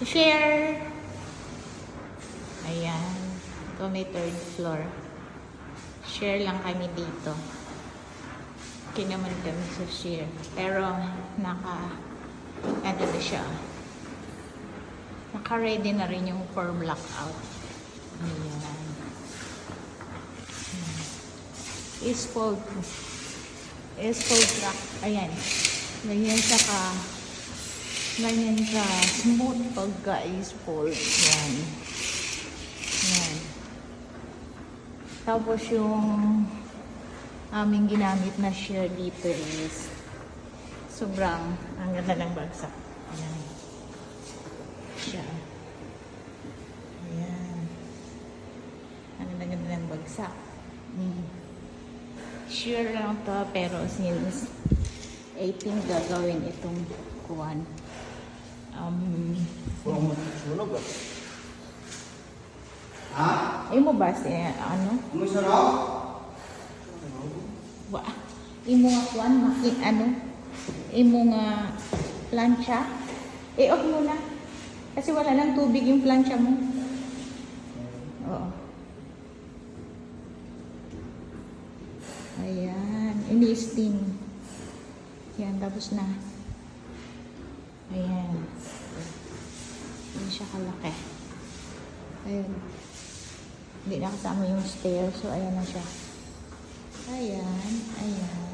Share! Ayan. Ito may third floor. Share lang kami dito. Okay naman kami sa share. Pero, ano na siya. Naka-ready na rin yung for blackout. Ayan. Is fold black. Ayan. Ganyan ka smooth pagka is fold. Yan. Yan. Tapos yung aming ginamit na shear dito is sobrang ang ganda ng bagsak. Ayan. Siya. Ayan. Ang ganda ng bagsak. Shear lang to pero since 18 gagawin itong kuwan. Sunog ah. Ha? Imo ba ano? Ano sarap? Wa. Imo nga kuwan ano? Imo nga plancha. Off mo na. Kasi wala nang tubig yung plancha mo. Oo. Ayan. Ini-steam. Yan. Tapos na. Ayan. Hindi siya kalaki. Ayun. Hindi na kasama yung stair. So, ayan na siya. Ayan. Ayan.